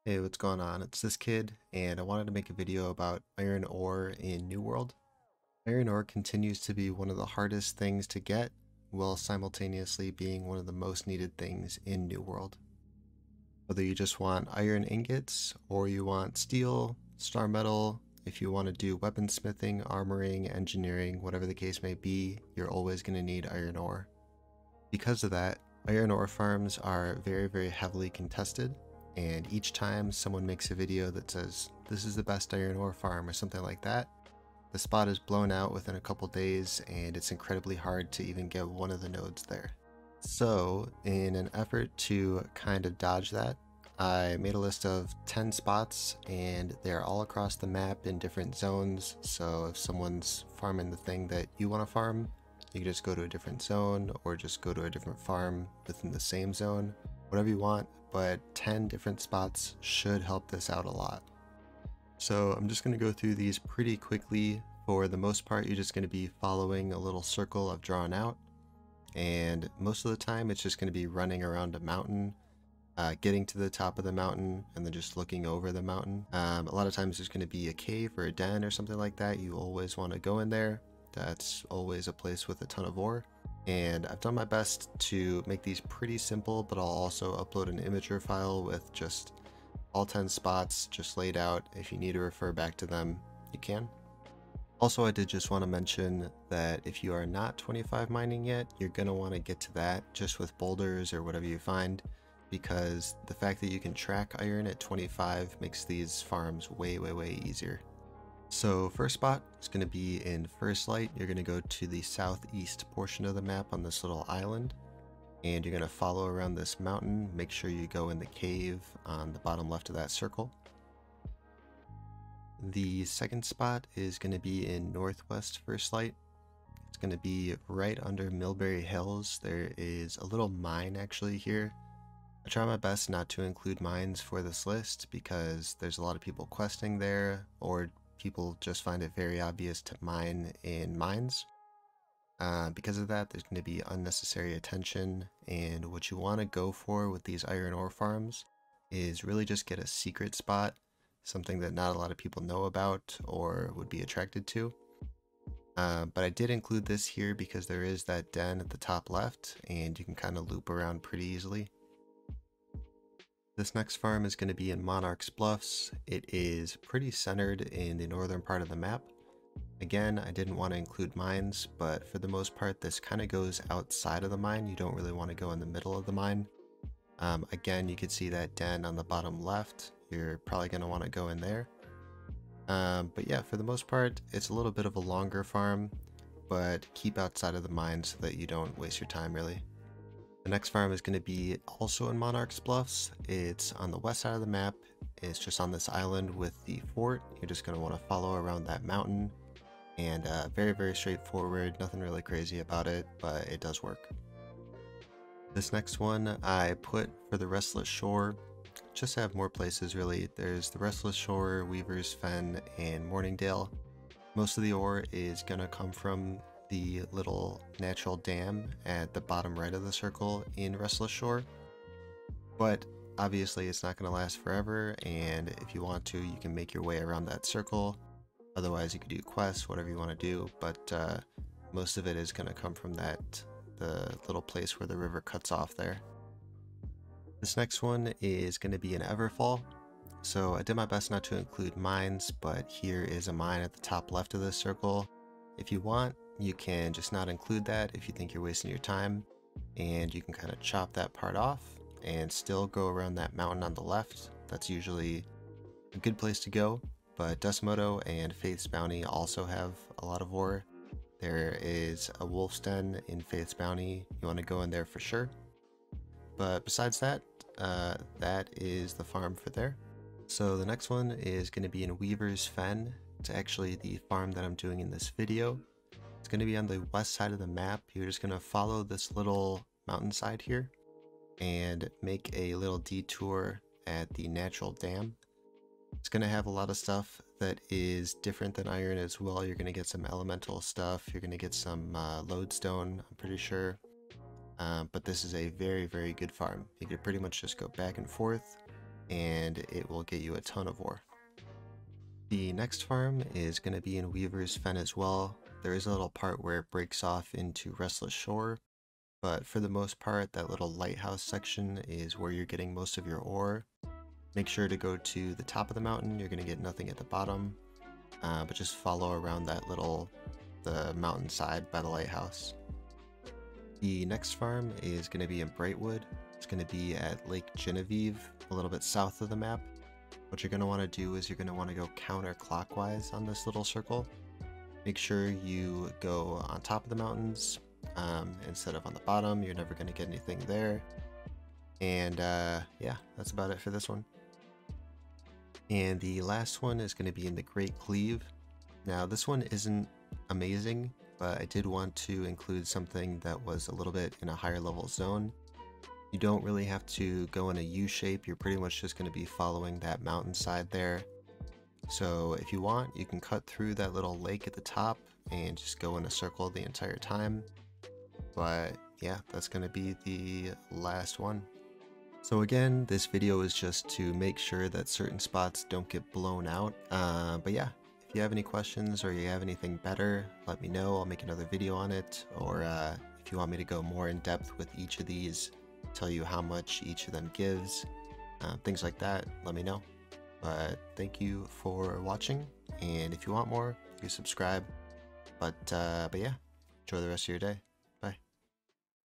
Hey, what's going on? It's this kid, and I wanted to make a video about iron ore in New World. Iron ore continues to be one of the hardest things to get, while simultaneously being one of the most needed things in New World. Whether you just want iron ingots, or you want steel, star metal, if you want to do weaponsmithing, armoring, engineering, whatever the case may be, you're always going to need iron ore. Because of that, iron ore farms are very heavily contested, and each time someone makes a video that says this is the best iron ore farm or something like that, the spot is blown out within a couple days and it's incredibly hard to even get one of the nodes there. So in an effort to kind of dodge that, I made a list of 10 spots and they're all across the map in different zones. So if someone's farming the thing that you want to farm, you can just go to a different zone or just go to a different farm within the same zone, whatever you want, but 10 different spots should help this out a lot. So I'm just going to go through these pretty quickly. For the most part, you're just going to be following a little circle I've drawn out, and most of the time it's just going to be running around a mountain, getting to the top of the mountain and then just looking over the mountain. A lot of times there's going to be a cave or a den or something like that. You always want to go in there. That's always a place with a ton of ore. And I've done my best to make these pretty simple, but I'll also upload an imager file with just all 10 spots just laid out. If you need to refer back to them, you can. Also, I did just want to mention that if you are not 25 mining yet, you're going to want to get to that just with boulders or whatever you find, because the fact that you can track iron at 25 makes these farms way easier. So first spot is going to be in First Light. You're going to go to the southeast portion of the map on this little island, and you're going to follow around this mountain. Make sure you go in the cave on the bottom left of that circle. The second spot is going to be in Northwest First Light. It's going to be right under Millbury Hills. There is a little mine actually here. I try my best not to include mines for this list because there's a lot of people questing there, or people just find it very obvious to mine in mines. Because of that, there's going to be unnecessary attention, and what you want to go for with these iron ore farms is really just get a secret spot, something that not a lot of people know about or would be attracted to. But I did include this here because there is that den at the top left, and you can kind of loop around pretty easily. This next farm is going to be in Monarch's Bluffs. It is pretty centered in the northern part of the map. Again, I didn't want to include mines, but for the most part this kind of goes outside of the mine. You don't really want to go in the middle of the mine. Again, you can see that den on the bottom left. You're probably going to want to go in there. But yeah, for the most part, it's a little bit of a longer farm, but keep outside of the mine so that you don't waste your time really. The next farm is going to be also in Monarch's Bluffs. It's on the west side of the map. It's just on this island with the fort. You're just going to want to follow around that mountain, and very straightforward, nothing really crazy about it, but it does work. This next one I put for the Restless Shore, just to have more places really. There's the Restless Shore, Weaver's Fen, and Morningdale. Most of the ore is going to come from the little natural dam at the bottom right of the circle in Restless Shore, but obviously it's not going to last forever, and if you want to, you can make your way around that circle. Otherwise you could do quests, whatever you want to do, but most of it is going to come from the little place where the river cuts off there. This next one is going to be an Everfall. So I did my best not to include mines, but here is a mine at the top left of this circle. If you want, you can just not include that if you think you're wasting your time, and you can kind of chop that part off and still go around that mountain on the left. That's usually a good place to go, but Desmodo and Faith's Bounty also have a lot of ore. There is a Wolf's Den in Faith's Bounty. You want to go in there for sure. But besides that, that is the farm for there. So the next one is going to be in Weaver's Fen. It's actually the farm that I'm doing in this video. It's going to be on the west side of the map. You're just going to follow this little mountainside here and make a little detour at the natural dam. It's going to have a lot of stuff that is different than iron as well. You're going to get some elemental stuff. You're going to get some lodestone, I'm pretty sure. But this is a very good farm. You could pretty much just go back and forth. and it will get you a ton of ore. The next farm is going to be in Weaver's Fen as well. There is a little part where it breaks off into Restless Shore, but for the most part, that little lighthouse section is where you're getting most of your ore. Make sure to go to the top of the mountain. You're going to get nothing at the bottom, but just follow around the mountainside by the lighthouse. The next farm is going to be in Brightwood. It's going to be at Lake Genevieve, a little bit south of the map. What you're going to want to do is you're going to want to go counterclockwise on this little circle. Make sure you go on top of the mountains instead of on the bottom. You're never going to get anything there. And yeah, that's about it for this one. And the last one is going to be in the Great Cleave. Now this one isn't amazing, but I did want to include something that was a little bit in a higher level zone. You don't really have to go in a U shape, you're pretty much just going to be following that mountainside there. So if you want, you can cut through that little lake at the top and just go in a circle the entire time. But yeah, that's going to be the last one. So again, this video is just to make sure that certain spots don't get blown out. But yeah, if you have any questions or you have anything better, let me know. I'll make another video on it. Or if you want me to go more in depth with each of these, tell you how much each of them gives, things like that, let me know. But thank you for watching, and if you want more, you subscribe. But yeah, enjoy the rest of your day.